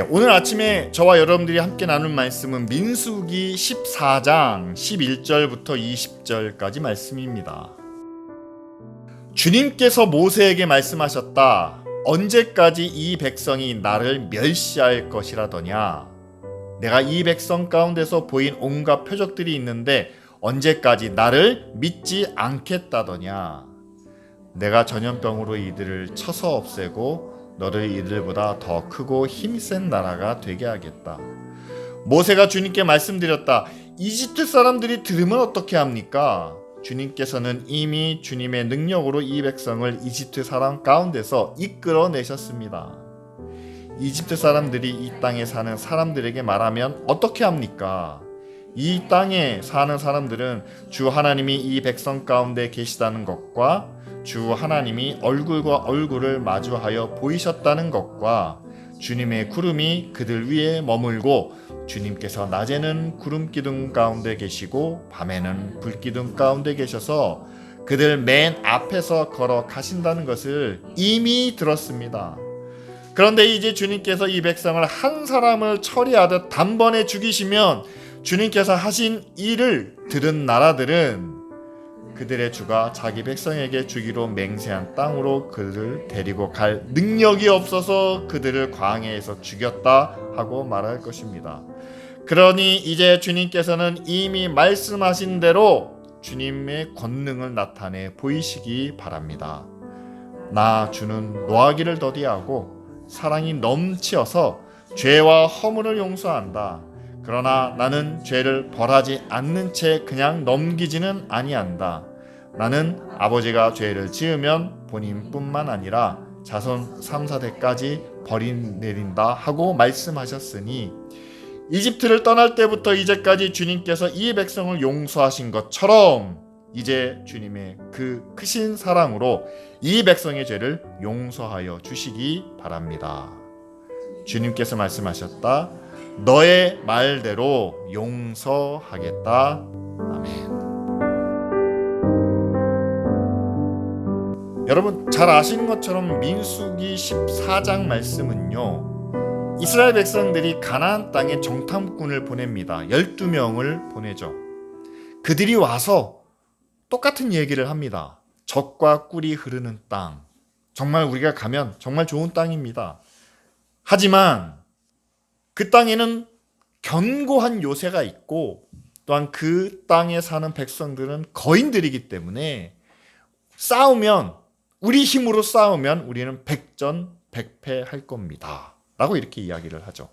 오늘 아침에 저와 여러분들이 함께 나눌 말씀은 민수기 14장 11절부터 20절까지 말씀입니다. 주님께서 모세에게 말씀하셨다. 언제까지 이 백성이 나를 멸시할 것이라더냐. 내가 이 백성 가운데서 보인 온갖 표적들이 있는데 언제까지 나를 믿지 않겠다더냐. 내가 전염병으로 이들을 쳐서 없애고 너를 이들보다 더 크고 힘센 나라가 되게 하겠다. 모세가 주님께 말씀드렸다. 이집트 사람들이 들으면 어떻게 합니까? 주님께서는 이미 주님의 능력으로 이 백성을 이집트 사람 가운데서 이끌어내셨습니다. 이집트 사람들이 이 땅에 사는 사람들에게 말하면 어떻게 합니까? 이 땅에 사는 사람들은 주 하나님이 이 백성 가운데 계시다는 것과 주 하나님이 얼굴과 얼굴을 마주하여 보이셨다는 것과 주님의 구름이 그들 위에 머물고 주님께서 낮에는 구름 기둥 가운데 계시고 밤에는 불 기둥 가운데 계셔서 그들 맨 앞에서 걸어 가신다는 것을 이미 들었습니다. 그런데 이제 주님께서 이 백성을 한 사람을 처리하듯 단번에 죽이시면 주님께서 하신 일을 들은 나라들은 그들의 주가 자기 백성에게 주기로 맹세한 땅으로 그들을 데리고 갈 능력이 없어서 그들을 광야에서 죽였다 하고 말할 것입니다. 그러니 이제 주님께서는 이미 말씀하신 대로 주님의 권능을 나타내 보이시기 바랍니다. 나 주는 노하기를 더디하고 사랑이 넘치어서 죄와 허물을 용서한다. 그러나 나는 죄를 벌하지 않는 채 그냥 넘기지는 아니한다. 나는 아버지가 죄를 지으면 본인뿐만 아니라 자손 3, 4대까지 벌이 내린다 하고 말씀하셨으니 이집트를 떠날 때부터 이제까지 주님께서 이 백성을 용서하신 것처럼 이제 주님의 그 크신 사랑으로 이 백성의 죄를 용서하여 주시기 바랍니다. 주님께서 말씀하셨다. 너의 말대로 용서하겠다. 아멘. 여러분 잘 아시는 것처럼 민수기 14장 말씀은요, 이스라엘 백성들이 가나안 땅에 정탐꾼을 보냅니다. 12명을 보내죠. 그들이 와서 똑같은 얘기를 합니다. 젖과 꿀이 흐르는 땅, 정말 우리가 가면 정말 좋은 땅입니다. 하지만 그 땅에는 견고한 요새가 있고 또한 그 땅에 사는 백성들은 거인들이기 때문에 우리 힘으로 싸우면 우리는 백전백패할 겁니다 라고 이렇게 이야기를 하죠.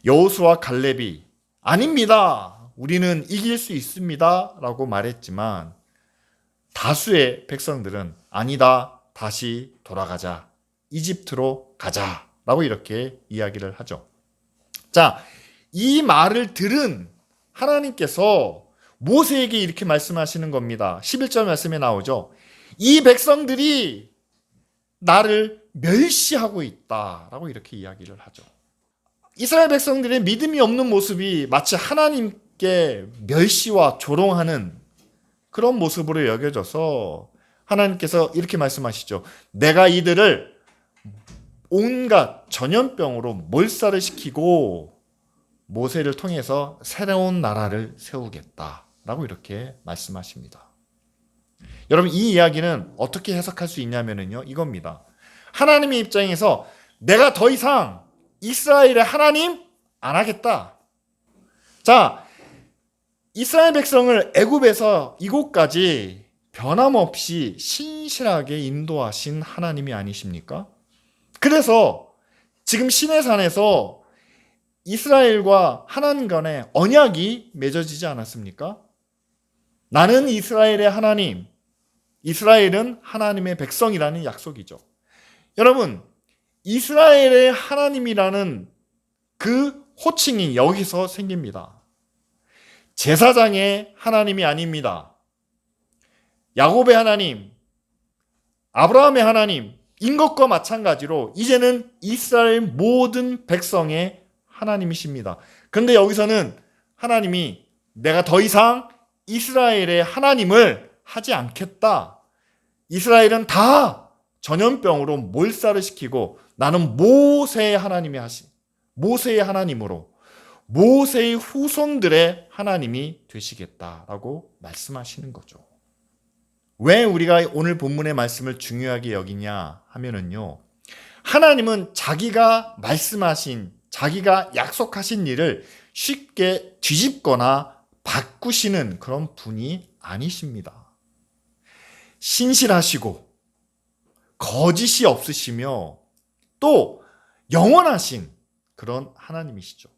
여호수아 갈렙이 아닙니다, 우리는 이길 수 있습니다 라고 말했지만 다수의 백성들은 아니다, 다시 돌아가자, 이집트로 가자 라고 이렇게 이야기를 하죠. 자, 이 말을 들은 하나님께서 모세에게 이렇게 말씀하시는 겁니다. 11절 말씀에 나오죠. 이 백성들이 나를 멸시하고 있다 라고 이렇게 이야기를 하죠. 이스라엘 백성들의 믿음이 없는 모습이 마치 하나님께 멸시와 조롱하는 그런 모습으로 여겨져서 하나님께서 이렇게 말씀하시죠. 내가 이들을 온갖 전염병으로 몰살을 시키고 모세를 통해서 새로운 나라를 세우겠다 라고 이렇게 말씀하십니다. 여러분 이 이야기는 어떻게 해석할 수 있냐면요, 이겁니다. 하나님의 입장에서 내가 더 이상 이스라엘의 하나님 안 하겠다. 자, 이스라엘 백성을 애굽에서 이곳까지 변함없이 신실하게 인도하신 하나님이 아니십니까? 그래서 지금 시내산에서 이스라엘과 하나님 간에 언약이 맺어지지 않았습니까? 나는 이스라엘의 하나님, 이스라엘은 하나님의 백성이라는 약속이죠. 여러분, 이스라엘의 하나님이라는 그 호칭이 여기서 생깁니다. 제사장의 하나님이 아닙니다. 야곱의 하나님, 아브라함의 하나님, 인 것과 마찬가지로 이제는 이스라엘 모든 백성의 하나님이십니다. 그런데 여기서는 하나님이 내가 더 이상 이스라엘의 하나님을 하지 않겠다. 이스라엘은 다 전염병으로 몰살을 시키고 나는 모세의 하나님이 모세의 하나님으로 모세의 후손들의 하나님이 되시겠다라고 말씀하시는 거죠. 왜 우리가 오늘 본문의 말씀을 중요하게 여기냐 하면은요, 하나님은 자기가 말씀하신, 자기가 약속하신 일을 쉽게 뒤집거나 바꾸시는 그런 분이 아니십니다. 신실하시고 거짓이 없으시며 또 영원하신 그런 하나님이시죠.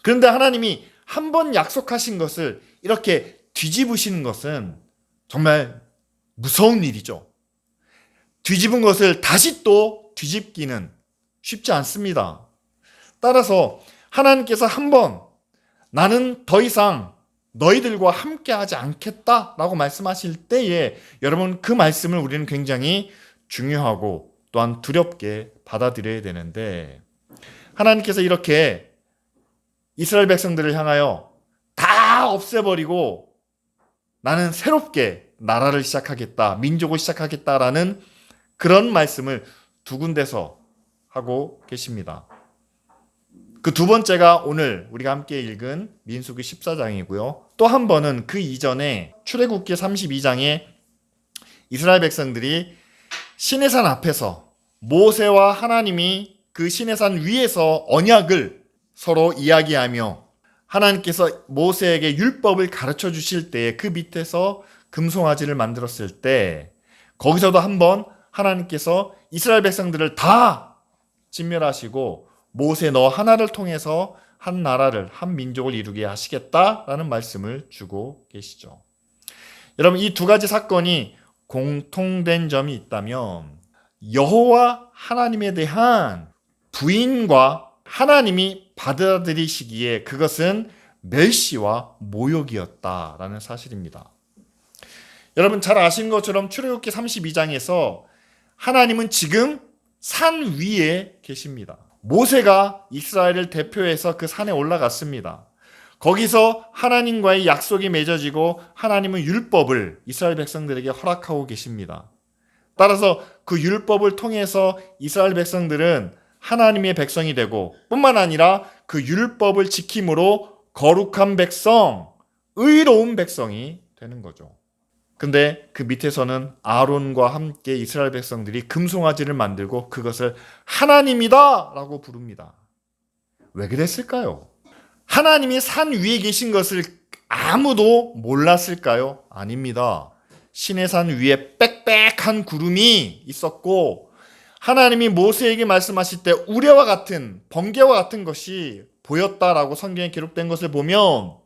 그런데 하나님이 한 번 약속하신 것을 이렇게 뒤집으시는 것은 정말 무서운 일이죠. 뒤집은 것을 다시 또 뒤집기는 쉽지 않습니다. 따라서 하나님께서 한 번 나는 더 이상 너희들과 함께하지 않겠다라고 말씀하실 때에 여러분 그 말씀을 우리는 굉장히 중요하고 또한 두렵게 받아들여야 되는데, 하나님께서 이렇게 이스라엘 백성들을 향하여 다 없애버리고 나는 새롭게 나라를 시작하겠다, 민족을 시작하겠다라는 그런 말씀을 두 군데서 하고 계십니다. 그 두 번째가 오늘 우리가 함께 읽은 민수기 14장이고요. 또 한 번은 그 이전에 출애굽기 32장에 이스라엘 백성들이 시내산 앞에서 모세와 하나님이 그 시내산 위에서 언약을 서로 이야기하며 하나님께서 모세에게 율법을 가르쳐 주실 때에 그 밑에서 금송아지를 만들었을 때 거기서도 한번 하나님께서 이스라엘 백성들을 다 진멸하시고 모세 너 하나를 통해서 한 나라를, 한 민족을 이루게 하시겠다라는 말씀을 주고 계시죠. 여러분, 이 두 가지 사건이 공통된 점이 있다면 여호와 하나님에 대한 부인과 하나님이 받아들이시기에 그것은 멸시와 모욕이었다라는 사실입니다. 여러분 잘 아시는 것처럼 출애굽기 32장에서 하나님은 지금 산 위에 계십니다. 모세가 이스라엘을 대표해서 그 산에 올라갔습니다. 거기서 하나님과의 약속이 맺어지고 하나님은 율법을 이스라엘 백성들에게 허락하고 계십니다. 따라서 그 율법을 통해서 이스라엘 백성들은 하나님의 백성이 되고 뿐만 아니라 그 율법을 지킴으로 거룩한 백성, 의로운 백성이 되는 거죠. 근데 그 밑에서는 아론과 함께 이스라엘 백성들이 금송아지를 만들고 그것을 하나님이다 라고 부릅니다. 왜 그랬을까요? 하나님이 산 위에 계신 것을 아무도 몰랐을까요? 아닙니다. 시내산 위에 빽빽한 구름이 있었고 하나님이 모세에게 말씀하실 때 우레와 같은, 번개와 같은 것이 보였다라고 성경에 기록된 것을 보면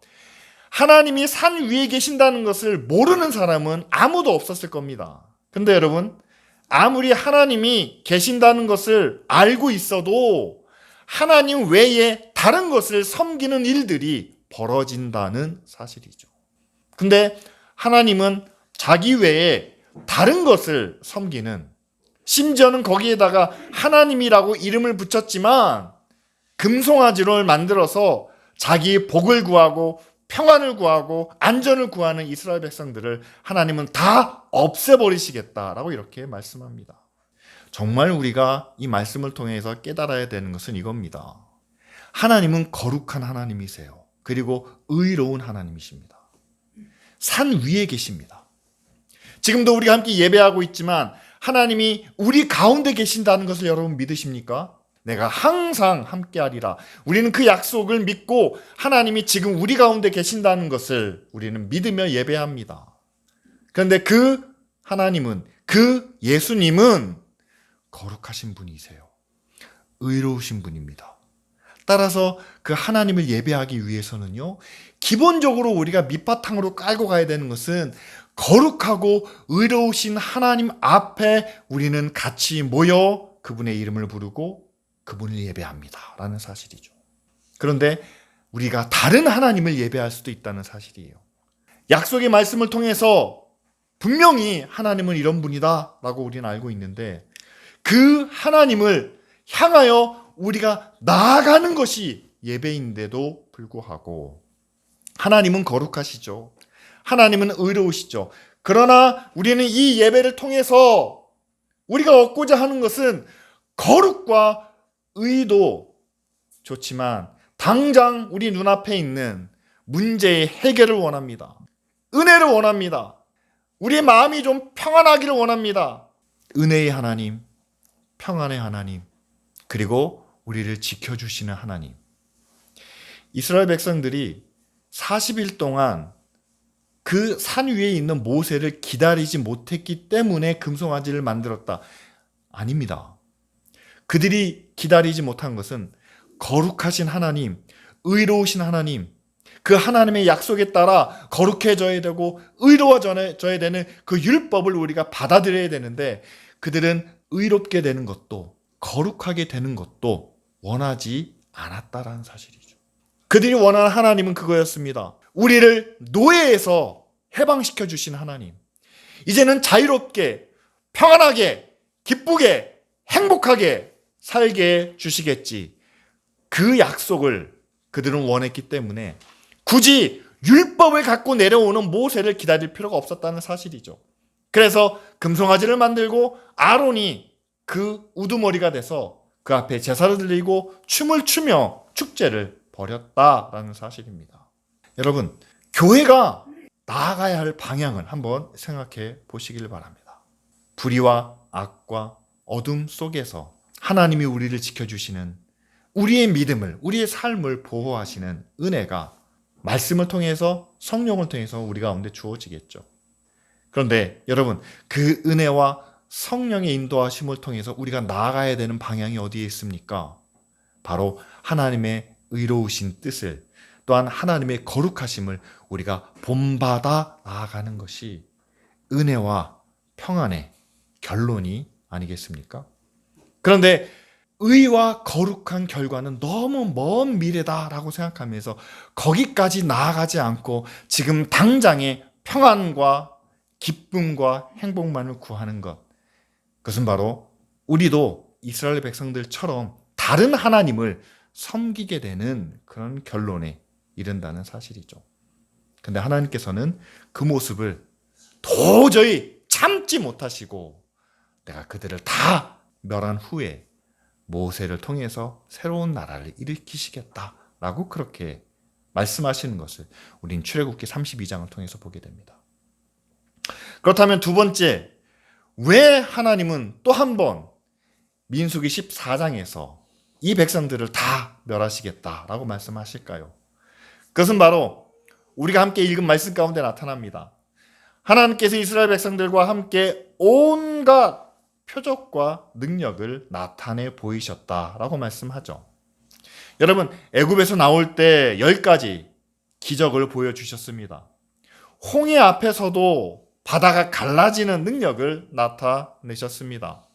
하나님이 산 위에 계신다는 것을 모르는 사람은 아무도 없었을 겁니다. 근데 여러분, 아무리 하나님이 계신다는 것을 알고 있어도 하나님 외에 다른 것을 섬기는 일들이 벌어진다는 사실이죠. 근데 하나님은 자기 외에 다른 것을 섬기는, 심지어는 거기에다가 하나님이라고 이름을 붙였지만 금송아지를 만들어서 자기 복을 구하고 평안을 구하고 안전을 구하는 이스라엘 백성들을 하나님은 다 없애버리시겠다라고 이렇게 말씀합니다. 정말 우리가 이 말씀을 통해서 깨달아야 되는 것은 이겁니다. 하나님은 거룩한 하나님이세요. 그리고 의로운 하나님이십니다. 산 위에 계십니다. 지금도 우리가 함께 예배하고 있지만 하나님이 우리 가운데 계신다는 것을 여러분 믿으십니까? 내가 항상 함께하리라. 우리는 그 약속을 믿고 하나님이 지금 우리 가운데 계신다는 것을 우리는 믿으며 예배합니다. 그런데 그 하나님은, 그 예수님은 거룩하신 분이세요. 의로우신 분입니다. 따라서 그 하나님을 예배하기 위해서는요, 기본적으로 우리가 밑바탕으로 깔고 가야 되는 것은 거룩하고 의로우신 하나님 앞에 우리는 같이 모여 그분의 이름을 부르고 그분을 예배합니다 라는 사실이죠. 그런데 우리가 다른 하나님을 예배할 수도 있다는 사실이에요. 약속의 말씀을 통해서 분명히 하나님은 이런 분이다 라고 우리는 알고 있는데 그 하나님을 향하여 우리가 나아가는 것이 예배인데도 불구하고 하나님은 거룩하시죠. 하나님은 의로우시죠. 그러나 우리는 이 예배를 통해서 우리가 얻고자 하는 것은 거룩과 의도 좋지만 당장 우리 눈앞에 있는 문제의 해결을 원합니다. 은혜를 원합니다. 우리의 마음이 좀 평안하기를 원합니다. 은혜의 하나님, 평안의 하나님, 그리고 우리를 지켜주시는 하나님. 이스라엘 백성들이 40일 동안 그 산 위에 있는 모세를 기다리지 못했기 때문에 금송아지를 만들었다. 아닙니다. 그들이 기다리지 못한 것은 거룩하신 하나님, 의로우신 하나님, 그 하나님의 약속에 따라 거룩해져야 되고 의로워져야 되는 그 율법을 우리가 받아들여야 되는데 그들은 의롭게 되는 것도 거룩하게 되는 것도 원하지 않았다라는 사실이죠. 그들이 원하는 하나님은 그거였습니다. 우리를 노예에서 해방시켜 주신 하나님. 이제는 자유롭게, 평안하게, 기쁘게, 행복하게 살게 주시겠지. 그 약속을 그들은 원했기 때문에 굳이 율법을 갖고 내려오는 모세를 기다릴 필요가 없었다는 사실이죠. 그래서 금송아지를 만들고 아론이 그 우두머리가 돼서 그 앞에 제사를 드리고 춤을 추며 축제를 벌였다라는 사실입니다. 여러분, 교회가 나아가야 할 방향을 한번 생각해 보시길 바랍니다. 불의와 악과 어둠 속에서 하나님이 우리를 지켜주시는 우리의 믿음을, 우리의 삶을 보호하시는 은혜가 말씀을 통해서 성령을 통해서 우리 가운데 주어지겠죠. 그런데 여러분, 그 은혜와 성령의 인도하심을 통해서 우리가 나아가야 되는 방향이 어디에 있습니까? 바로 하나님의 의로우신 뜻을, 또한 하나님의 거룩하심을 우리가 본받아 나아가는 것이 은혜와 평안의 결론이 아니겠습니까? 그런데 의와 거룩한 결과는 너무 먼 미래다라고 생각하면서 거기까지 나아가지 않고 지금 당장의 평안과 기쁨과 행복만을 구하는 것, 그것은 바로 우리도 이스라엘 백성들처럼 다른 하나님을 섬기게 되는 그런 결론에 이른다는 사실이죠. 근데 하나님께서는 그 모습을 도저히 참지 못하시고 내가 그들을 다 멸한 후에 모세를 통해서 새로운 나라를 일으키시겠다라고 그렇게 말씀하시는 것을 우린 출애굽기 32장을 통해서 보게 됩니다. 그렇다면 두 번째, 왜 하나님은 또 한 번 민수기 14장에서 이 백성들을 다 멸하시겠다라고 말씀하실까요? 그것은 바로 우리가 함께 읽은 말씀 가운데 나타납니다. 하나님께서 이스라엘 백성들과 함께 온갖 표적과 능력을 나타내 보이셨다라고 말씀하죠. 여러분, 애굽에서 나올 때 10가지 기적을 보여주셨습니다. 홍해 앞에서도 바다가 갈라지는 능력을 나타내셨습니다.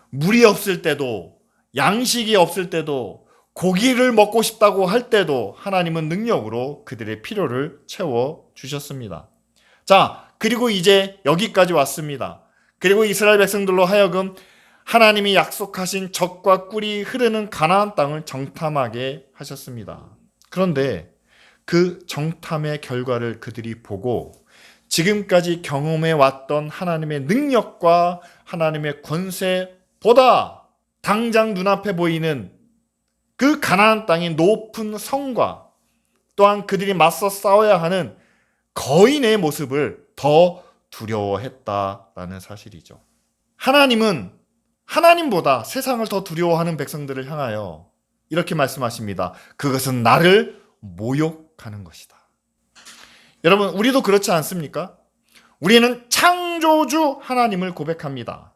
물이 없을 때도, 양식이 없을 때도, 고기를 먹고 싶다고 할 때도 하나님은 능력으로 그들의 필요를 채워주셨습니다. 자, 그리고 이제 여기까지 왔습니다. 그리고 이스라엘 백성들로 하여금 하나님이 약속하신 젖과 꿀이 흐르는 가나안 땅을 정탐하게 하셨습니다. 그런데 그 정탐의 결과를 그들이 보고 지금까지 경험해 왔던 하나님의 능력과 하나님의 권세보다 당장 눈앞에 보이는 그 가나안 땅의 높은 성과 또한 그들이 맞서 싸워야 하는 거인의 모습을 더 두려워했다라는 사실이죠. 하나님은 하나님보다 세상을 더 두려워하는 백성들을 향하여 이렇게 말씀하십니다. 그것은 나를 모욕하는 것이다. 여러분, 우리도 그렇지 않습니까? 우리는 창조주 하나님을 고백합니다.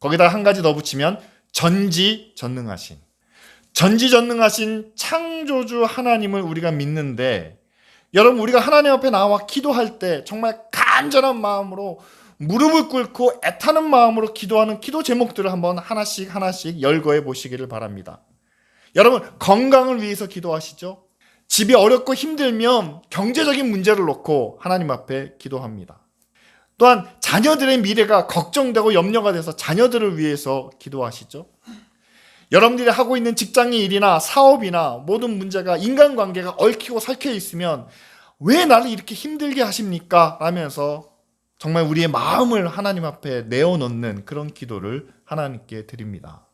거기다 한 가지 더 붙이면 전지전능하신 창조주 하나님을 우리가 믿는데, 여러분, 우리가 하나님 앞에 나와 기도할 때 정말 간절한 마음으로 무릎을 꿇고 애타는 마음으로 기도하는 기도 제목들을 한번 하나씩 열거해 보시기를 바랍니다. 여러분, 건강을 위해서 기도하시죠? 집이 어렵고 힘들면 경제적인 문제를 놓고 하나님 앞에 기도합니다. 또한 자녀들의 미래가 걱정되고 염려가 돼서 자녀들을 위해서 기도하시죠? 여러분들이 하고 있는 직장의 일이나 사업이나 모든 문제가, 인간관계가 얽히고 설켜 있으면 왜 나를 이렇게 힘들게 하십니까? 라면서 정말 우리의 마음을 하나님 앞에 내어놓는 그런 기도를 하나님께 드립니다.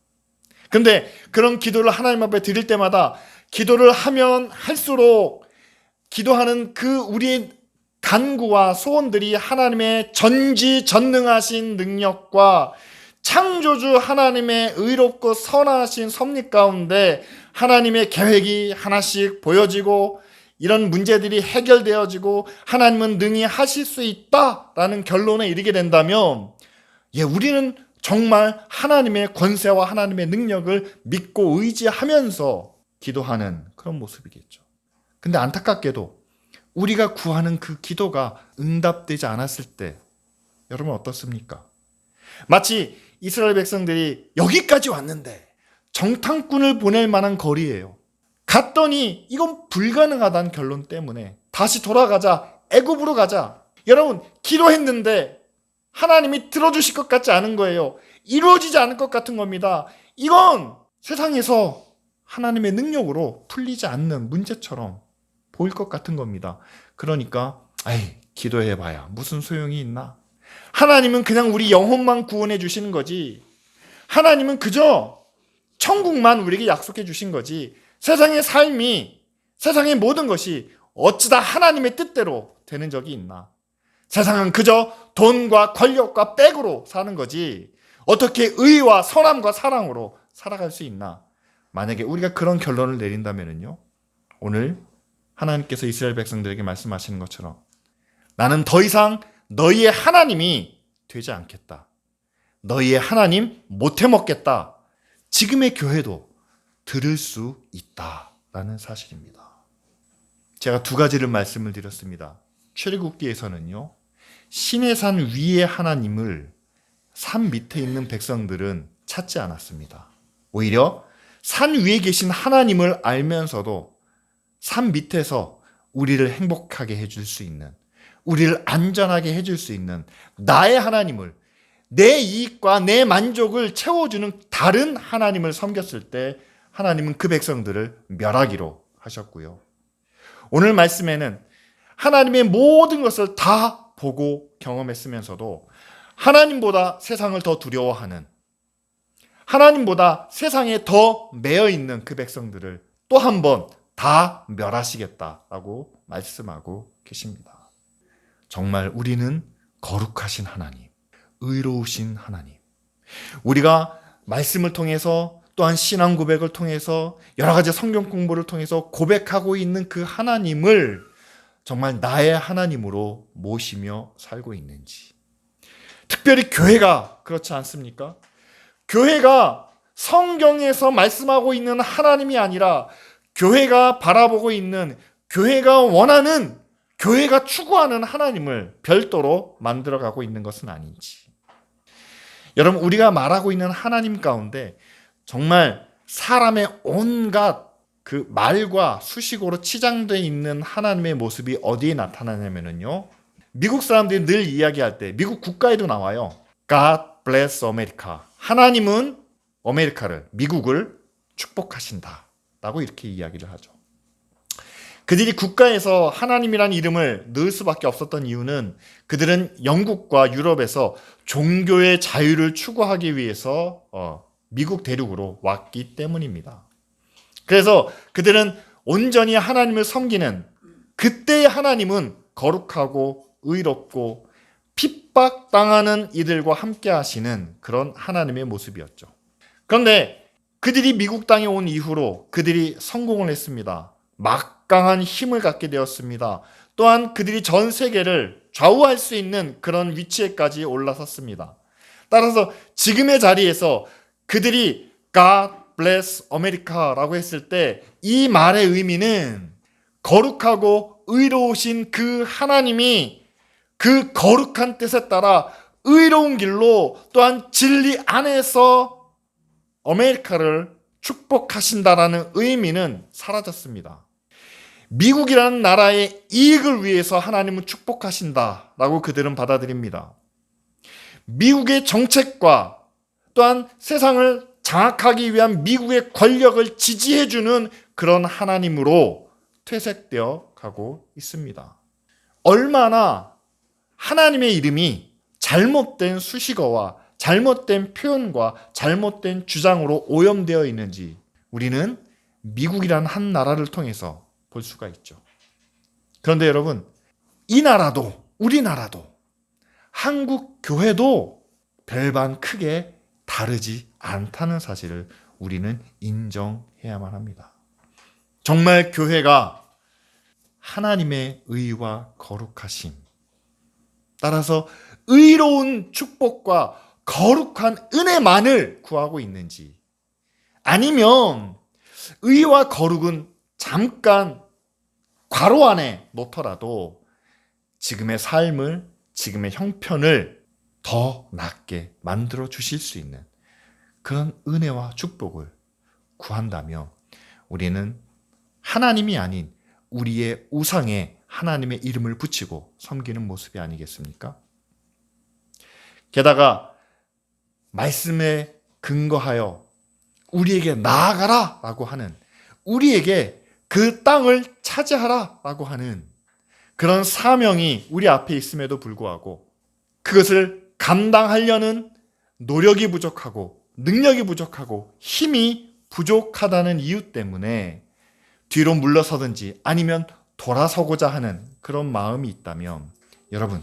근데 그런 기도를 하나님 앞에 드릴 때마다 기도를 하면 할수록 기도하는 그 우리의 간구와 소원들이 하나님의 전지전능하신 능력과 창조주 하나님의 의롭고 선하신 섭리 가운데 하나님의 계획이 하나씩 보여지고 이런 문제들이 해결되어지고 하나님은 능히 하실 수 있다라는 결론에 이르게 된다면 우리는 정말 하나님의 권세와 하나님의 능력을 믿고 의지하면서 기도하는 그런 모습이겠죠. 근데 안타깝게도 우리가 구하는 그 기도가 응답되지 않았을 때 여러분 어떻습니까? 마치 이스라엘 백성들이 여기까지 왔는데 정탐꾼을 보낼 만한 거리예요. 갔더니 이건 불가능하다는 결론 때문에 다시 돌아가자, 애굽으로 가자. 여러분 기도했는데 하나님이 들어주실 것 같지 않은 거예요. 이루어지지 않을 것 같은 겁니다. 이건 세상에서 하나님의 능력으로 풀리지 않는 문제처럼 보일 것 같은 겁니다. 그러니까 기도해봐야 무슨 소용이 있나? 하나님은 그냥 우리 영혼만 구원해 주시는 거지. 하나님은 그저 천국만 우리에게 약속해 주신 거지. 세상의 삶이, 세상의 모든 것이 어찌다 하나님의 뜻대로 되는 적이 있나? 세상은 그저 돈과 권력과 빽으로 사는 거지. 어떻게 의와 선함과 사랑으로 살아갈 수 있나? 만약에 우리가 그런 결론을 내린다면요, 오늘 하나님께서 이스라엘 백성들에게 말씀하시는 것처럼 나는 더 이상 너희의 하나님이 되지 않겠다. 너희의 하나님 못 해먹겠다. 지금의 교회도 들을 수 있다라는 사실입니다. 제가 두 가지를 말씀을 드렸습니다. 출애굽기에서는요, 신의 산 위의 하나님을 산 밑에 있는 백성들은 찾지 않았습니다. 오히려 산 위에 계신 하나님을 알면서도 산 밑에서 우리를 행복하게 해줄 수 있는, 우리를 안전하게 해줄 수 있는 나의 하나님을, 내 이익과 내 만족을 채워주는 다른 하나님을 섬겼을 때 하나님은 그 백성들을 멸하기로 하셨고요. 오늘 말씀에는 하나님의 모든 것을 다 보고 경험했으면서도 하나님보다 세상을 더 두려워하는, 하나님보다 세상에 더 매여 있는 그 백성들을 또 한 번 다 멸하시겠다라고 말씀하고 계십니다. 정말 우리는 거룩하신 하나님, 의로우신 하나님, 우리가 말씀을 통해서 또한 신앙 고백을 통해서 여러 가지 성경 공부를 통해서 고백하고 있는 그 하나님을 정말 나의 하나님으로 모시며 살고 있는지, 특별히 교회가 그렇지 않습니까? 교회가 성경에서 말씀하고 있는 하나님이 아니라 교회가 바라보고 있는, 교회가 원하는, 교회가 추구하는 하나님을 별도로 만들어가고 있는 것은 아닌지. 여러분, 우리가 말하고 있는 하나님 가운데 정말 사람의 온갖 그 말과 수식어로 치장되어 있는 하나님의 모습이 어디에 나타나냐면요, 미국 사람들이 늘 이야기할 때 미국 국가에도 나와요. God bless America. 하나님은 아메리카를, 미국을 축복하신다 라고 이렇게 이야기를 하죠. 그들이 국가에서 하나님이라는 이름을 넣을 수밖에 없었던 이유는 그들은 영국과 유럽에서 종교의 자유를 추구하기 위해서 미국 대륙으로 왔기 때문입니다. 그래서 그들은 온전히 하나님을 섬기는, 그때의 하나님은 거룩하고 의롭고 핍박당하는 이들과 함께 하시는 그런 하나님의 모습이었죠. 그런데 그들이 미국 땅에 온 이후로 그들이 성공을 했습니다. 막강한 힘을 갖게 되었습니다. 또한 그들이 전 세계를 좌우할 수 있는 그런 위치에까지 올라섰습니다. 따라서 지금의 자리에서 그들이 God bless America라고 했을 때 이 말의 의미는 거룩하고 의로우신 그 하나님이 그 거룩한 뜻에 따라 의로운 길로 또한 진리 안에서 아메리카를 축복하신다라는 의미는 사라졌습니다. 미국이라는 나라의 이익을 위해서 하나님은 축복하신다라고 그들은 받아들입니다. 미국의 정책과 또한 세상을 장악하기 위한 미국의 권력을 지지해주는 그런 하나님으로 퇴색되어 가고 있습니다. 얼마나 하나님의 이름이 잘못된 수식어와 잘못된 표현과 잘못된 주장으로 오염되어 있는지 우리는 미국이라는 한 나라를 통해서 볼 수가 있죠. 그런데 여러분, 이 나라도 우리나라도 한국 교회도 별반 크게 다르지 않다는 사실을 우리는 인정해야만 합니다. 정말 교회가 하나님의 의와 거룩하심, 따라서 의로운 축복과 거룩한 은혜만을 구하고 있는지, 아니면 의와 거룩은 잠깐 괄호 안에 놓더라도 지금의 삶을, 지금의 형편을 더 낫게 만들어 주실 수 있는 그런 은혜와 축복을 구한다면 우리는 하나님이 아닌 우리의 우상에 하나님의 이름을 붙이고 섬기는 모습이 아니겠습니까? 게다가 말씀에 근거하여 우리에게 나아가라 라고 하는, 우리에게 그 땅을 차지하라 라고 하는 그런 사명이 우리 앞에 있음에도 불구하고 그것을 감당하려는 노력이 부족하고 능력이 부족하고 힘이 부족하다는 이유 때문에 뒤로 물러서든지 아니면 돌아서고자 하는 그런 마음이 있다면, 여러분,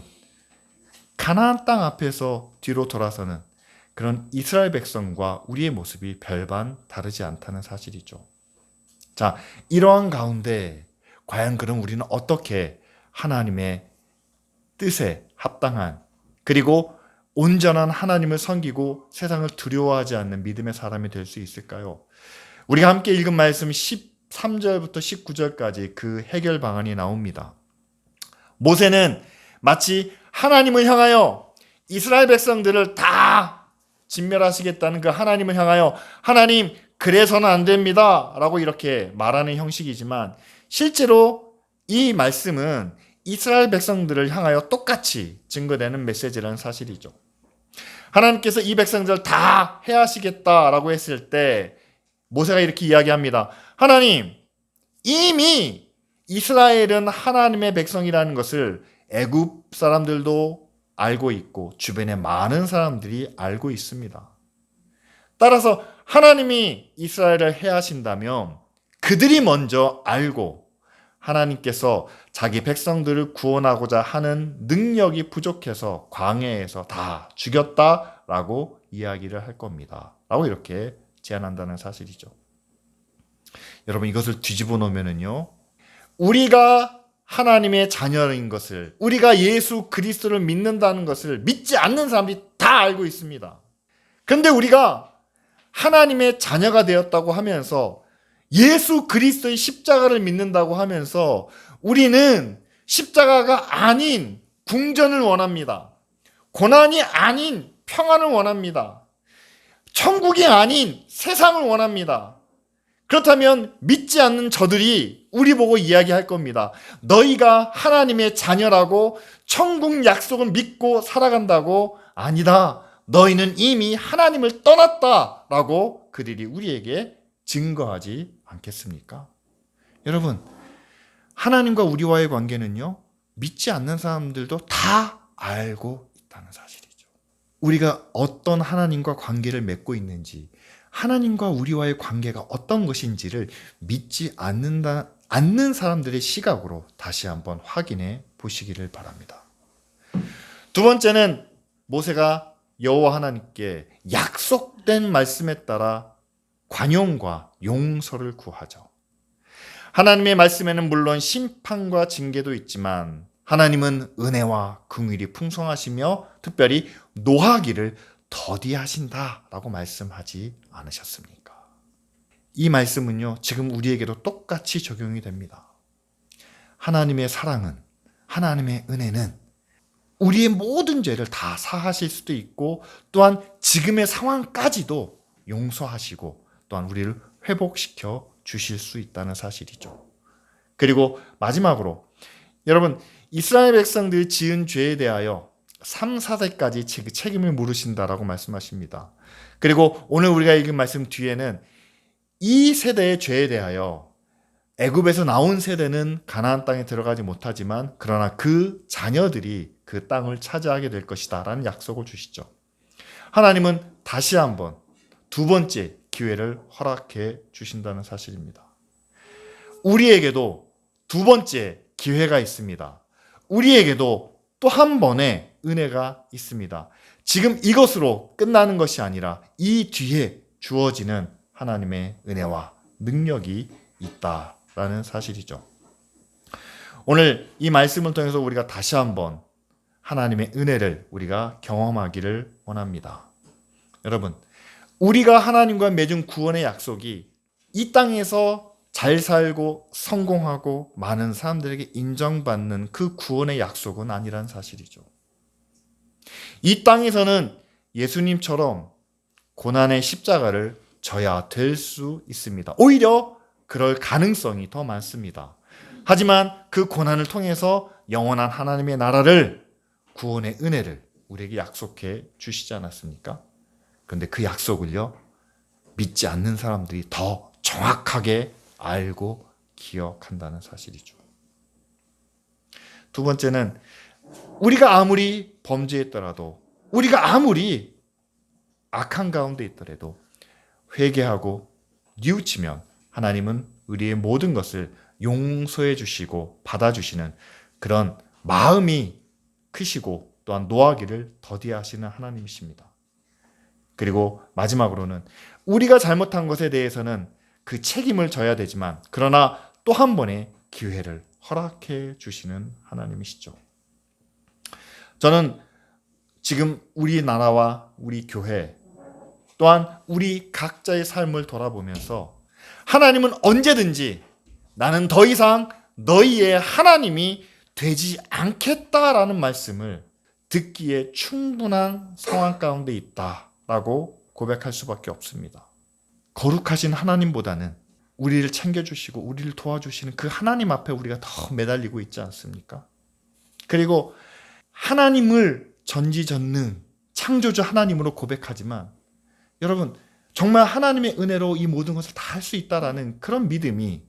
가나안 땅 앞에서 뒤로 돌아서는 그런 이스라엘 백성과 우리의 모습이 별반 다르지 않다는 사실이죠. 자, 이러한 가운데 과연 그럼 우리는 어떻게 하나님의 뜻에 합당한, 그리고 온전한 하나님을 섬기고 세상을 두려워하지 않는 믿음의 사람이 될 수 있을까요? 우리가 함께 읽은 말씀 13절부터 19절까지 그 해결 방안이 나옵니다. 모세는 마치 하나님을 향하여 이스라엘 백성들을 다 진멸하시겠다는 그 하나님을 향하여 하나님, 그래서는 안 됩니다 라고 이렇게 말하는 형식이지만, 실제로 이 말씀은 이스라엘 백성들을 향하여 똑같이 증거되는 메시지라는 사실이죠. 하나님께서 이 백성들을 다 해하시겠다라고 했을 때 모세가 이렇게 이야기합니다. 하나님, 이미 이스라엘은 하나님의 백성이라는 것을 애굽 사람들도 알고 있고 주변에 많은 사람들이 알고 있습니다. 따라서 하나님이 이스라엘을 해하신다면 그들이 먼저 알고 하나님께서 자기 백성들을 구원하고자 하는 능력이 부족해서 광야에서 다 죽였다라고 이야기를 할 겁니다. 라고 이렇게 제안한다는 사실이죠. 여러분, 이것을 뒤집어 놓으면요, 우리가 하나님의 자녀인 것을, 우리가 예수 그리스도를 믿는다는 것을 믿지 않는 사람들이 다 알고 있습니다. 그런데 우리가 하나님의 자녀가 되었다고 하면서 예수 그리스도의 십자가를 믿는다고 하면서 우리는 십자가가 아닌 궁전을 원합니다. 고난이 아닌 평안을 원합니다. 천국이 아닌 세상을 원합니다. 그렇다면 믿지 않는 저들이 우리 보고 이야기할 겁니다. 너희가 하나님의 자녀라고 천국 약속을 믿고 살아간다고? 아니다. 너희는 이미 하나님을 떠났다라고 그들이 우리에게 증거하지 않겠습니까? 여러분, 하나님과 우리와의 관계는요, 믿지 않는 사람들도 다 알고 있다는 사실이죠. 우리가 어떤 하나님과 관계를 맺고 있는지, 하나님과 우리와의 관계가 어떤 것인지를 믿지 않는 사람들의 시각으로 다시 한번 확인해 보시기를 바랍니다. 두 번째는 모세가 여호와 하나님께 약속된 말씀에 따라 관용과 용서를 구하죠. 하나님의 말씀에는 물론 심판과 징계도 있지만 하나님은 은혜와 긍휼이 풍성하시며 특별히 노하기를 더디하신다라고 말씀하지 않으셨습니까? 이 말씀은요, 지금 우리에게도 똑같이 적용이 됩니다. 하나님의 사랑은, 하나님의 은혜는 우리의 모든 죄를 다 사하실 수도 있고 또한 지금의 상황까지도 용서하시고 또한 우리를 회복시켜 주실 수 있다는 사실이죠. 그리고 마지막으로 여러분, 이스라엘 백성들이 지은 죄에 대하여 3, 4세까지 책임을 물으신다라고 말씀하십니다. 그리고 오늘 우리가 읽은 말씀 뒤에는 이 세대의 죄에 대하여 애굽에서 나온 세대는 가나안 땅에 들어가지 못하지만 그러나 그 자녀들이 그 땅을 차지하게 될 것이다 라는 약속을 주시죠. 하나님은 다시 한번 두 번째 기회를 허락해 주신다는 사실입니다. 우리에게도 두 번째 기회가 있습니다. 우리에게도 또 한 번의 은혜가 있습니다. 지금 이것으로 끝나는 것이 아니라 이 뒤에 주어지는 하나님의 은혜와 능력이 있다라는 사실이죠. 오늘 이 말씀을 통해서 우리가 다시 한번 하나님의 은혜를 우리가 경험하기를 원합니다. 여러분, 우리가 하나님과 맺은 구원의 약속이 이 땅에서 잘 살고 성공하고 많은 사람들에게 인정받는 그 구원의 약속은 아니란 사실이죠. 이 땅에서는 예수님처럼 고난의 십자가를 져야 될 수 있습니다. 오히려 그럴 가능성이 더 많습니다. 하지만 그 고난을 통해서 영원한 하나님의 나라를, 구원의 은혜를 우리에게 약속해 주시지 않았습니까? 그런데 그 약속을요, 믿지 않는 사람들이 더 정확하게 알고 기억한다는 사실이죠. 두 번째는 우리가 아무리 범죄했더라도, 우리가 아무리 악한 가운데 있더라도 회개하고 뉘우치면 하나님은 우리의 모든 것을 용서해 주시고 받아주시는 그런 마음이 크시고 또한 노하기를 더디하시는 하나님이십니다. 그리고 마지막으로는 우리가 잘못한 것에 대해서는 그 책임을 져야 되지만, 그러나 또 한 번의 기회를 허락해 주시는 하나님이시죠. 저는 지금 우리나라와 우리 교회 또한 우리 각자의 삶을 돌아보면서 하나님은 언제든지 나는 더 이상 너희의 하나님이 되지 않겠다라는 말씀을 듣기에 충분한 상황 가운데 있다라고 고백할 수밖에 없습니다. 거룩하신 하나님보다는 우리를 챙겨주시고 우리를 도와주시는 그 하나님 앞에 우리가 더 매달리고 있지 않습니까? 그리고 하나님을 전지전능 창조주 하나님으로 고백하지만, 여러분, 정말 하나님의 은혜로 이 모든 것을 다 할 수 있다라는 그런 믿음이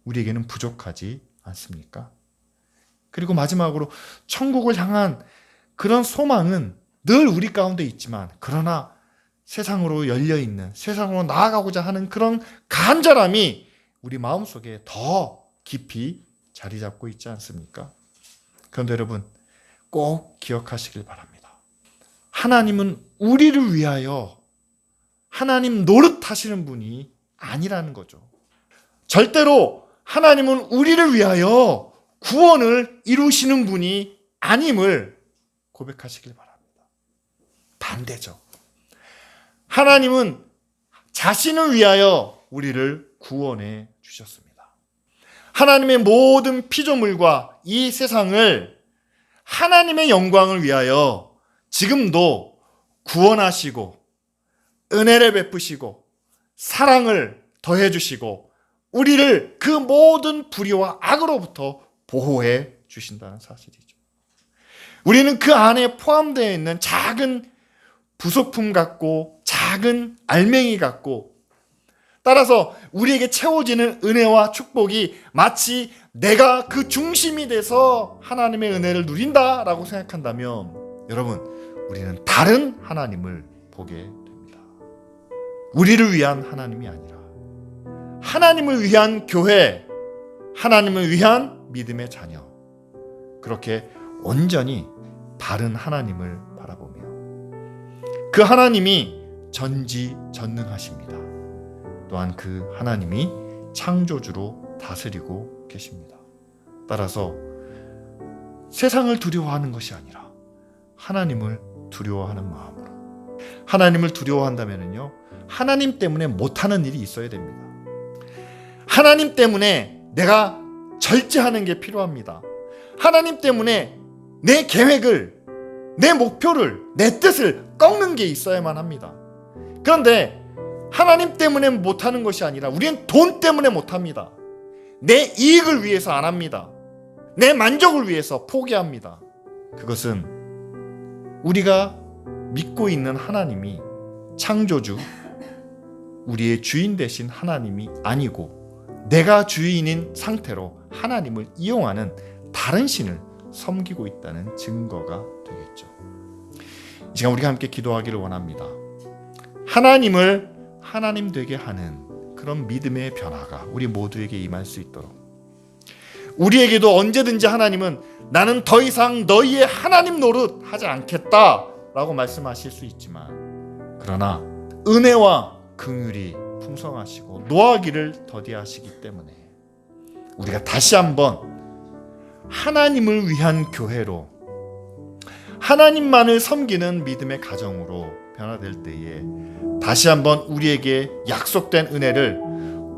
우리에게는 부족하지 않습니까? 그리고 마지막으로 천국을 향한 그런 소망은 늘 우리 가운데 있지만, 그러나 세상으로 열려있는, 세상으로 나아가고자 하는 그런 간절함이 우리 마음속에 더 깊이 자리 잡고 있지 않습니까? 그런데 여러분, 꼭 기억하시길 바랍니다. 하나님은 우리를 위하여 하나님 노릇하시는 분이 아니라는 거죠. 절대로 하나님은 우리를 위하여 구원을 이루시는 분이 아님을 고백하시길 바랍니다. 반대죠. 하나님은 자신을 위하여 우리를 구원해 주셨습니다. 하나님의 모든 피조물과 이 세상을 하나님의 영광을 위하여 지금도 구원하시고 은혜를 베푸시고 사랑을 더해 주시고 우리를 그 모든 불의와 악으로부터 보호해 주신다는 사실이죠. 우리는 그 안에 포함되어 있는 작은 부속품 같고 작은 알맹이 같고, 따라서 우리에게 채워지는 은혜와 축복이 마치 내가 그 중심이 돼서 하나님의 은혜를 누린다라고 생각한다면, 여러분, 우리는 다른 하나님을 보게 됩니다. 우리를 위한 하나님이 아니라 하나님을 위한 교회, 하나님을 위한 믿음의 자녀, 그렇게 온전히 다른 하나님을 바라보며 그 하나님이 전지전능하십니다. 또한 그 하나님이 창조주로 다스리고 계십니다. 따라서 세상을 두려워하는 것이 아니라 하나님을 두려워하는 마음으로, 하나님을 두려워한다면요, 하나님 때문에 못하는 일이 있어야 됩니다. 하나님 때문에 내가 절제하는 게 필요합니다. 하나님 때문에 내 계획을, 내 목표를, 내 뜻을 꺾는 게 있어야만 합니다. 그런데 하나님 때문에 못하는 것이 아니라 우리는 돈 때문에 못합니다. 내 이익을 위해서 안 합니다. 내 만족을 위해서 포기합니다. 그것은 우리가 믿고 있는 하나님이 창조주, 우리의 주인 되신 하나님이 아니고 내가 주인인 상태로 하나님을 이용하는 다른 신을 섬기고 있다는 증거가 되겠죠. 이 시간 우리가 함께 기도하기를 원합니다. 하나님을 하나님 되게 하는 그런 믿음의 변화가 우리 모두에게 임할 수 있도록, 우리에게도 언제든지 하나님은 나는 더 이상 너희의 하나님 노릇 하지 않겠다 라고 말씀하실 수 있지만, 그러나 은혜와 긍휼이 풍성하시고 노하기를 더디하시기 때문에 우리가 다시 한번 하나님을 위한 교회로, 하나님만을 섬기는 믿음의 가정으로 변화될 때에 다시 한번 우리에게 약속된 은혜를,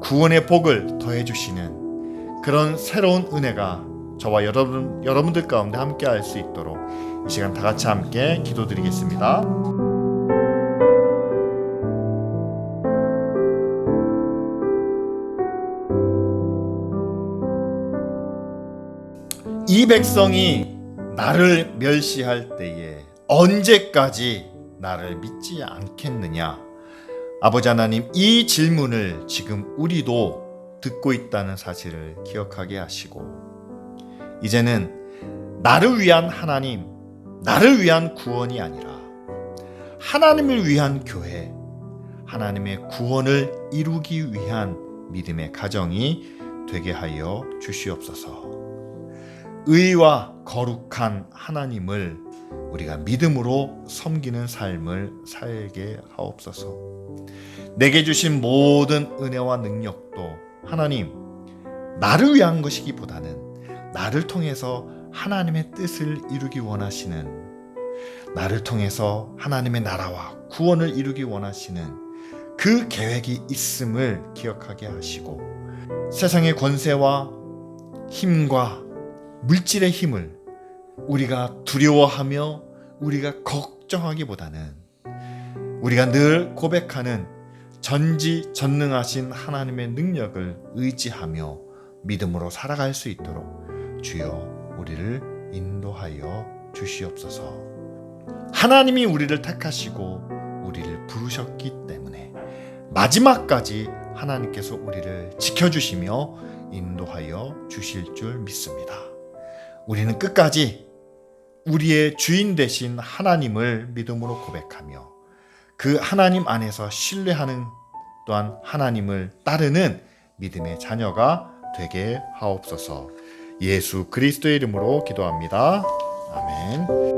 구원의 복을 더해 주시는 그런 새로운 은혜가 저와 여러분들 가운데 함께 할 수 있도록 이 시간 다 같이 함께 기도드리겠습니다. 이 백성이 나를 멸시할 때에 언제까지 나를 믿지 않겠느냐? 아버지 하나님, 이 질문을 지금 우리도 듣고 있다는 사실을 기억하게 하시고, 이제는 나를 위한 하나님, 나를 위한 구원이 아니라 하나님을 위한 교회, 하나님의 구원을 이루기 위한 믿음의 가정이 되게 하여 주시옵소서. 의와 거룩한 하나님을 우리가 믿음으로 섬기는 삶을 살게 하옵소서. 내게 주신 모든 은혜와 능력도 하나님, 나를 위한 것이기보다는 나를 통해서 하나님의 뜻을 이루기 원하시는, 나를 통해서 하나님의 나라와 구원을 이루기 원하시는 그 계획이 있음을 기억하게 하시고, 세상의 권세와 힘과 물질의 힘을 우리가 두려워하며 우리가 걱정하기보다는 우리가 늘 고백하는 전지전능하신 하나님의 능력을 의지하며 믿음으로 살아갈 수 있도록 주여 우리를 인도하여 주시옵소서. 하나님이 우리를 택하시고 우리를 부르셨기 때문에 마지막까지 하나님께서 우리를 지켜주시며 인도하여 주실 줄 믿습니다. 우리는 끝까지 우리의 주인 되신 하나님을 믿음으로 고백하며 그 하나님 안에서 신뢰하는, 또한 하나님을 따르는 믿음의 자녀가 되게 하옵소서. 예수 그리스도의 이름으로 기도합니다. 아멘.